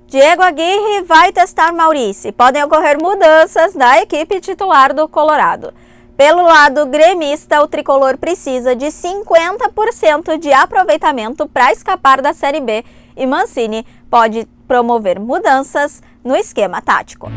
Diego Aguirre vai testar Maurício. Podem ocorrer mudanças da equipe titular do Colorado. Pelo lado gremista, o tricolor precisa de 50% de aproveitamento para escapar da Série B e Mancini pode promover mudanças no esquema tático.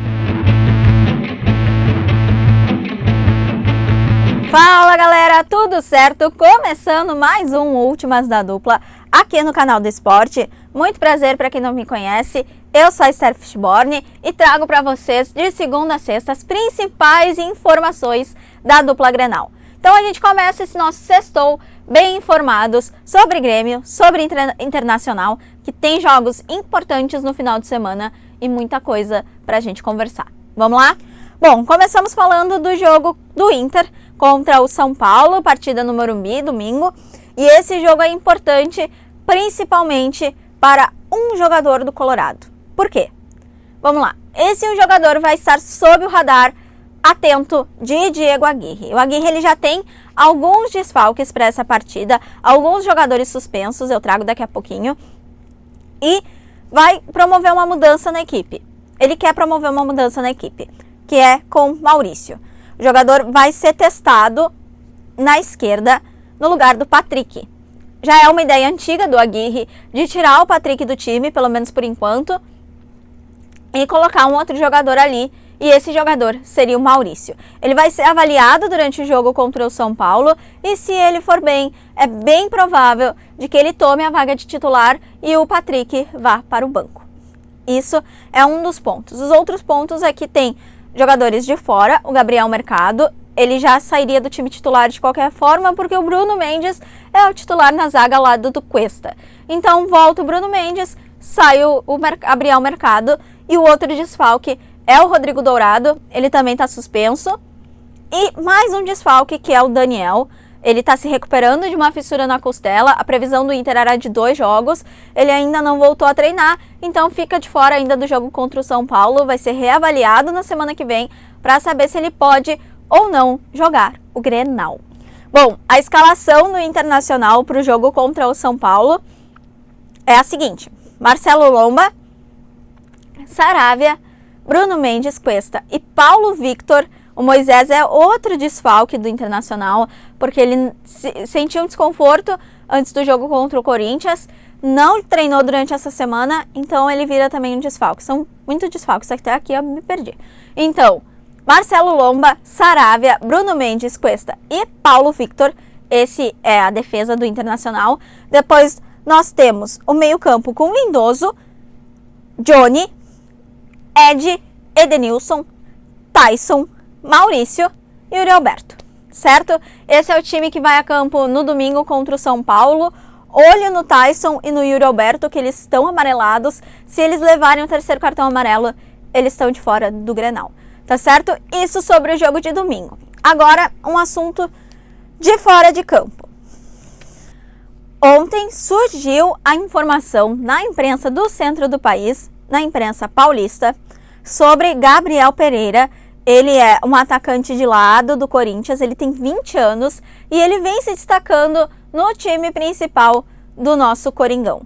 Fala galera, tudo certo? Começando mais um Últimas da Dupla aqui no canal do Esporte. Muito prazer para quem não me conhece, eu sou a Esther Fishborn e trago para vocês de segunda a sexta as principais informações da dupla Grenal. Então a gente começa esse nosso sextou bem informados sobre Grêmio, sobre Internacional, que tem jogos importantes no final de semana e muita coisa para a gente conversar. Vamos lá? Bom, começamos falando do jogo do Inter contra o São Paulo, partida no Morumbi, domingo. E esse jogo é importante principalmente para um jogador do Colorado. Por quê? Vamos lá. Esse um jogador vai estar sob o radar atento de Diego Aguirre. O Aguirre ele já tem alguns desfalques para essa partida, alguns jogadores suspensos, eu trago daqui a pouquinho. E vai promover uma mudança na equipe. Ele quer promover uma mudança na equipe, que é com Maurício. O jogador vai ser testado na esquerda, no lugar do Patrick. Já é uma ideia antiga do Aguirre de tirar o Patrick do time, pelo menos por enquanto, e colocar um outro jogador ali, e esse jogador seria o Maurício. Ele vai ser avaliado durante o jogo contra o São Paulo, e se ele for bem, é bem provável de que ele tome a vaga de titular e o Patrick vá para o banco. Isso é um dos pontos. Os outros pontos é que tem jogadores de fora, o Gabriel Mercado, ele já sairia do time titular de qualquer forma, porque o Bruno Mendes é o titular na zaga ao lado do Cuesta. Então volta o Bruno Mendes, sai o Gabriel Mercado e o outro desfalque é o Rodrigo Dourado, ele também está suspenso. E mais um desfalque que é o Daniel. Ele está se recuperando de uma fissura na costela, a previsão do Inter era de 2 jogos, ele ainda não voltou a treinar, então fica de fora ainda do jogo contra o São Paulo, vai ser reavaliado na semana que vem para saber se ele pode ou não jogar o Grenal. Bom, a escalação no Internacional para o jogo contra o São Paulo é a seguinte: Marcelo Lomba, Saravia, Bruno Mendes, Cuesta e Paulo Victor. O Moisés é outro desfalque do Internacional, porque ele sentiu um desconforto antes do jogo contra o Corinthians, não treinou durante essa semana, então ele vira também um desfalque. São muitos desfalques, até aqui eu me perdi. Então, Marcelo Lomba, Saravia, Bruno Mendes, Cuesta e Paulo Victor, esse é a defesa do Internacional. Depois nós temos o meio-campo com Lindoso, Johnny, Ed, Edenilson, Tyson, Maurício e Yuri Alberto, certo? Esse é o time que vai a campo no domingo contra o São Paulo. Olho no Tyson e no Yuri Alberto, que eles estão amarelados. Se eles levarem o terceiro cartão amarelo, eles estão de fora do Grenal, tá certo? Isso sobre o jogo de domingo. Agora, um assunto de fora de campo. Ontem surgiu a informação na imprensa do centro do país, na imprensa paulista, sobre Gabriel Pereira. Ele é um atacante de lado do Corinthians, ele tem 20 anos e ele vem se destacando no time principal do nosso Coringão.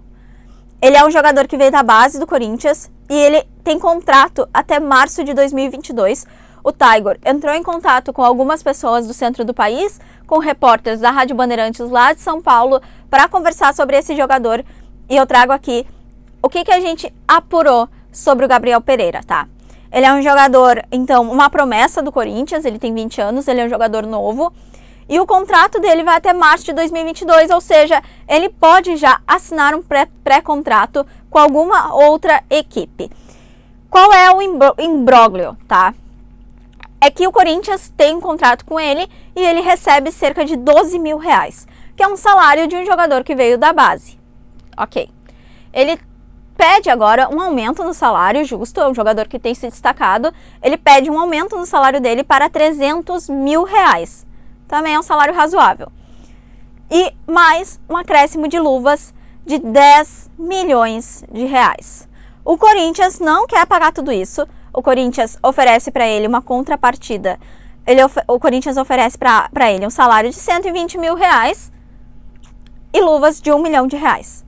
Ele é um jogador que veio da base do Corinthians e ele tem contrato até março de 2022. O Tiger entrou em contato com algumas pessoas do centro do país, com repórteres da Rádio Bandeirantes lá de São Paulo, para conversar sobre esse jogador. E eu trago aqui o que a gente apurou sobre o Gabriel Pereira, tá? Ele é um jogador, então, uma promessa do Corinthians, ele tem 20 anos, ele é um jogador novo. E o contrato dele vai até março de 2022, ou seja, ele pode já assinar um pré-contrato com alguma outra equipe. Qual é o imbróglio, tá? É que o Corinthians tem um contrato com ele e ele recebe cerca de 12 mil reais, que é um salário de um jogador que veio da base. Ok. Ele pede agora um aumento no salário justo, é um jogador que tem se destacado, ele pede um aumento no salário dele para 300 mil reais. Também é um salário razoável. E mais um acréscimo de luvas de 10 milhões de reais. O Corinthians não quer pagar tudo isso, o Corinthians oferece para ele uma contrapartida. O Corinthians oferece para ele um salário de 120 mil reais e luvas de 1 milhão de reais.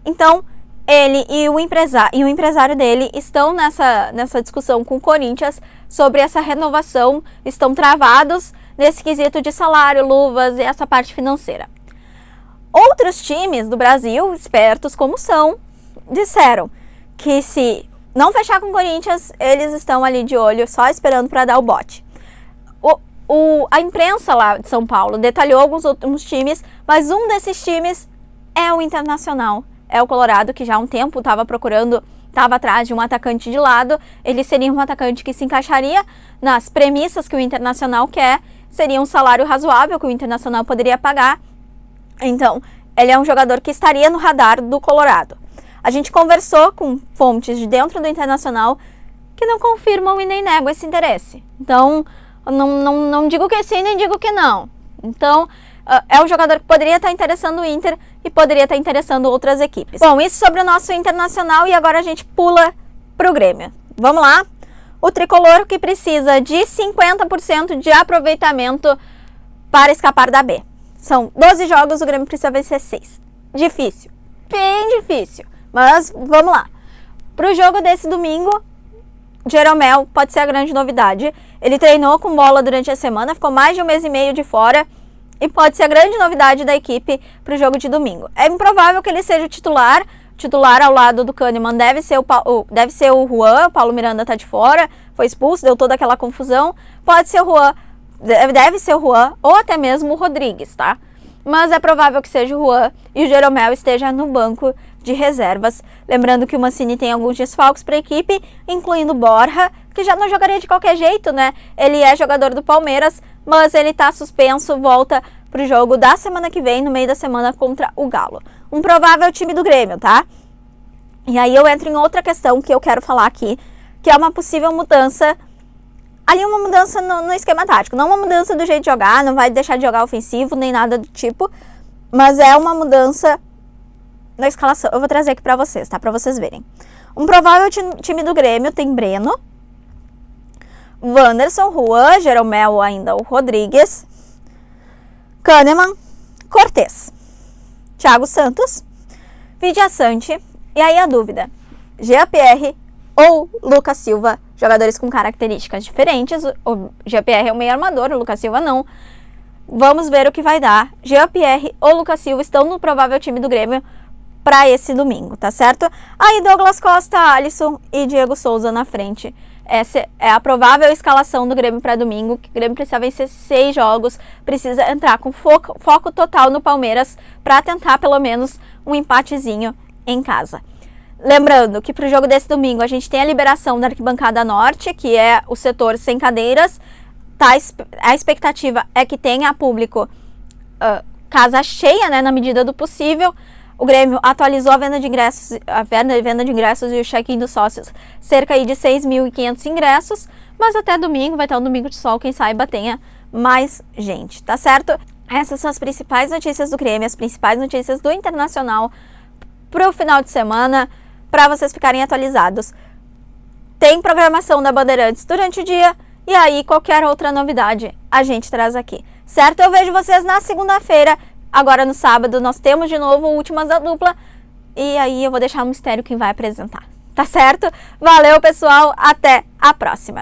Então, ele e o empresário dele estão nessa discussão com o Corinthians sobre essa renovação, estão travados nesse quesito de salário, luvas e essa parte financeira. Outros times do Brasil, espertos como são, disseram que se não fechar com o Corinthians, eles estão ali de olho, só esperando para dar o bote. A imprensa lá de São Paulo detalhou alguns outros times, mas um desses times é o Internacional. É o Colorado, que já há um tempo estava atrás de um atacante de lado. Ele seria um atacante que se encaixaria nas premissas que o Internacional quer. Seria um salário razoável que o Internacional poderia pagar. Então, ele é um jogador que estaria no radar do Colorado. A gente conversou com fontes de dentro do Internacional que não confirmam e nem negam esse interesse. Então, não digo que sim, nem digo que não. Então, é um jogador que poderia estar interessando o Inter e poderia estar interessando outras equipes. Bom, isso sobre o nosso Internacional, e agora a gente pula para o Grêmio. Vamos lá? O tricolor que precisa de 50% de aproveitamento para escapar da B. São 12 jogos, o Grêmio precisa vencer 6. Difícil, bem difícil. Mas vamos lá. Para o jogo desse domingo, Jeromel pode ser a grande novidade. Ele treinou com bola durante a semana, ficou mais de um mês e meio de fora e pode ser a grande novidade da equipe para o jogo de domingo. É improvável que ele seja o titular ao lado do Kahneman deve ser o Juan. O Paulo Miranda está de fora, foi expulso, deu toda aquela confusão. Pode ser o Juan, deve ser o Juan ou até mesmo o Rodrigues, tá? Mas é provável que seja o Juan e o Jeromel esteja no banco de reservas. Lembrando que o Mancini tem alguns desfalques para a equipe, incluindo Borja, que já não jogaria de qualquer jeito, né? Ele é jogador do Palmeiras, mas ele tá suspenso, volta pro jogo da semana que vem, no meio da semana, contra o Galo. Um provável time do Grêmio, tá? E aí eu entro em outra questão que eu quero falar aqui, que é uma possível mudança, ali uma mudança no esquema tático. Não uma mudança do jeito de jogar, não vai deixar de jogar ofensivo, nem nada do tipo, mas é uma mudança na escalação. Eu vou trazer aqui pra vocês, tá? Pra vocês verem. Um provável time do Grêmio tem Breno, Wanderson, Juan, Jeromel, ainda o Rodrigues, Kahneman, Cortez, Thiago Santos, Vidia Sante, e aí a dúvida, Jean-Pierre ou Lucas Silva, jogadores com características diferentes. O Jean-Pierre é o meio armador, o Lucas Silva não. Vamos ver o que vai dar. Jean-Pierre ou Lucas Silva estão no provável time do Grêmio para esse domingo, tá certo? Aí Douglas Costa, Alisson e Diego Souza na frente. Essa é a provável escalação do Grêmio para domingo, que o Grêmio precisa vencer 6 jogos, precisa entrar com foco total no Palmeiras para tentar pelo menos um empatezinho em casa. Lembrando que para o jogo desse domingo a gente tem a liberação da arquibancada norte, que é o setor sem cadeiras. A expectativa é que tenha público casa cheia, né, na medida do possível. O Grêmio atualizou a venda de ingressos e o check-in dos sócios, cerca aí de 6.500 ingressos, mas até domingo, vai ter um domingo de sol, quem saiba tenha mais gente, tá certo? Essas são as principais notícias do Grêmio, as principais notícias do Internacional para o final de semana, para vocês ficarem atualizados. Tem programação da Bandeirantes durante o dia, e aí qualquer outra novidade a gente traz aqui, certo? Eu vejo vocês na segunda-feira. Agora no sábado nós temos de novo Últimas da Dupla, e aí eu vou deixar um mistério quem vai apresentar, tá certo? Valeu, pessoal, até a próxima!